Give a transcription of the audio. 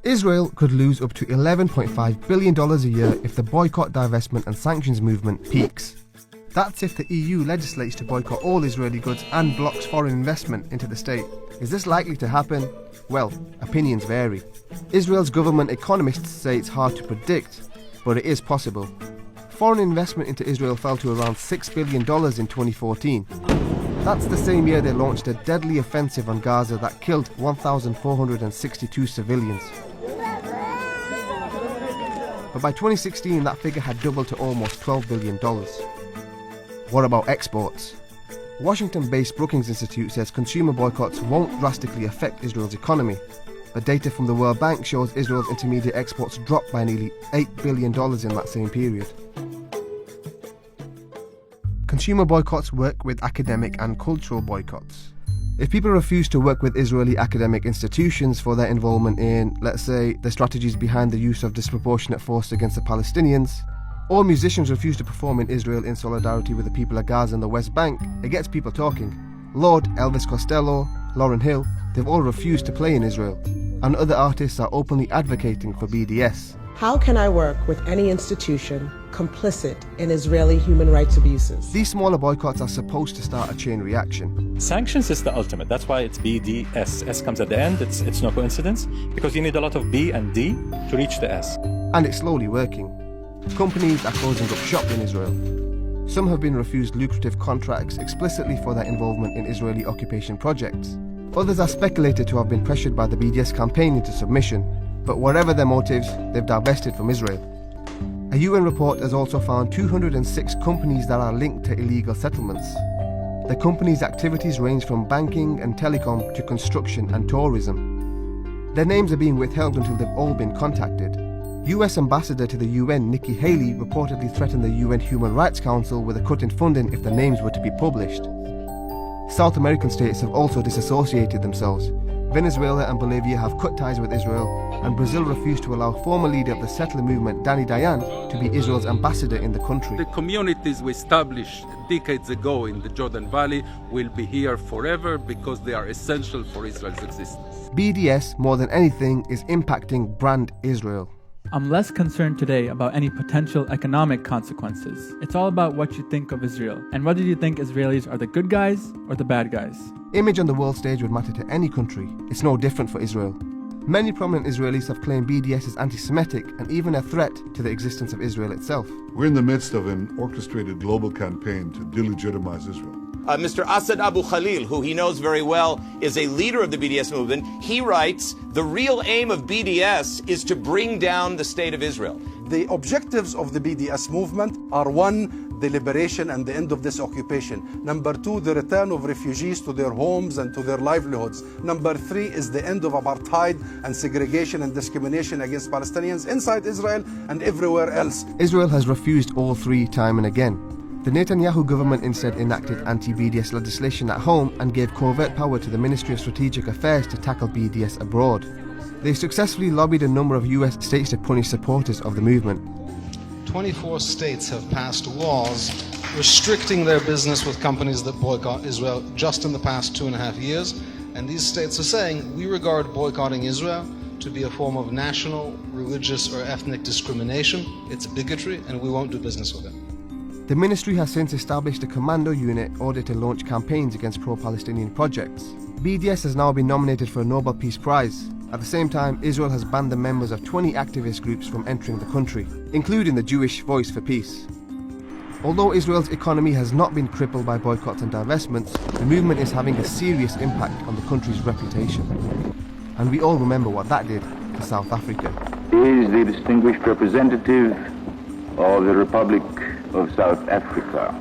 Israel could lose up to $11.5 billion a year if the Boycott, Divestment and Sanctions movement peaks. That's if the EU legislates to boycott all Israeli goods and blocks foreign investment into the state. Is this likely to happen? Well, opinions vary. Israel's government economists say it's hard to predict, but it is possible. Foreign investment into Israel fell to around $6 billion in 2014. That's the same year they launched a deadly offensive on Gaza that killed 1,462 civilians. But by 2016, that figure had doubled to almost $12 billion. What about exports? Washington-based Brookings Institute says consumer boycotts won't drastically affect Israel's economy, but data from the World Bank shows Israel's intermediate exports dropped by nearly $8 billion in that same period. Consumer boycotts work with academic and cultural boycotts. If people refuse to work with Israeli academic institutions for their involvement in, let's say, the strategies behind the use of disproportionate force against the Palestinians, or musicians refuse to perform in Israel in solidarity with the people of Gaza and the West Bank, it gets people talking. Lord, Elvis Costello, Lauryn Hill, they've all refused to play in Israel. And other artists are openly advocating for BDS. How can I work with any institution complicit in Israeli human rights abuses? These smaller boycotts are supposed to start a chain reaction. Sanctions is the ultimate. That's why it's BDS. S comes at the end. It's no coincidence, because you need a lot of B and D to reach the S. And it's slowly working. Companies are closing up shop in Israel. Some have been refused lucrative contracts explicitly for their involvement in Israeli occupation projects. Others are speculated to have been pressured by the BDS campaign into submission. But whatever their motives, they've divested from Israel. A UN report has also found 206 companies that are linked to illegal settlements. The companies' activities range from banking and telecom to construction and tourism. Their names are being withheld until they've all been contacted. US Ambassador to the UN Nikki Haley reportedly threatened the UN Human Rights Council with a cut in funding if the names were to be published. South American states have also disassociated themselves. Venezuela and Bolivia have cut ties with Israel, and Brazil refused to allow former leader of the settler movement, Danny Dayan, to be Israel's ambassador in the country. The communities we established decades ago in the Jordan Valley will be here forever because they are essential for Israel's existence. BDS, more than anything, is impacting brand Israel. I'm less concerned today about any potential economic consequences. It's all about what you think of Israel, and whether you think Israelis are the good guys or the bad guys. Image on the world stage would matter to any country. It's no different for Israel. Many prominent Israelis have claimed BDS is anti-Semitic and even a threat to the existence of Israel itself. We're in the midst of an orchestrated global campaign to delegitimize Israel. Mr. Asad Abu Khalil, who he knows very well, is a leader of the BDS movement. He writes, the real aim of BDS is to bring down the state of Israel. The objectives of the BDS movement are: one, the liberation and the end of this occupation. Number two, the return of refugees to their homes and to their livelihoods. Number three is the end of apartheid and segregation and discrimination against Palestinians inside Israel and everywhere else. Israel has refused all three time and again. The Netanyahu government instead enacted anti-BDS legislation at home and gave covert power to the Ministry of Strategic Affairs to tackle BDS abroad. They successfully lobbied a number of US states to punish supporters of the movement. 24 states have passed laws restricting their business with companies that boycott Israel just in the past 2.5 years. And these states are saying, we regard boycotting Israel to be a form of national, religious, or ethnic discrimination. It's bigotry, and we won't do business with it. The ministry has since established a commando unit ordered to launch campaigns against pro-Palestinian projects. BDS has now been nominated for a Nobel Peace Prize. At the same time, Israel has banned the members of 20 activist groups from entering the country, including the Jewish Voice for Peace. Although Israel's economy has not been crippled by boycotts and divestments, the movement is having a serious impact on the country's reputation. And we all remember what that did to South Africa. Is the distinguished representative of the Republic of South Africa.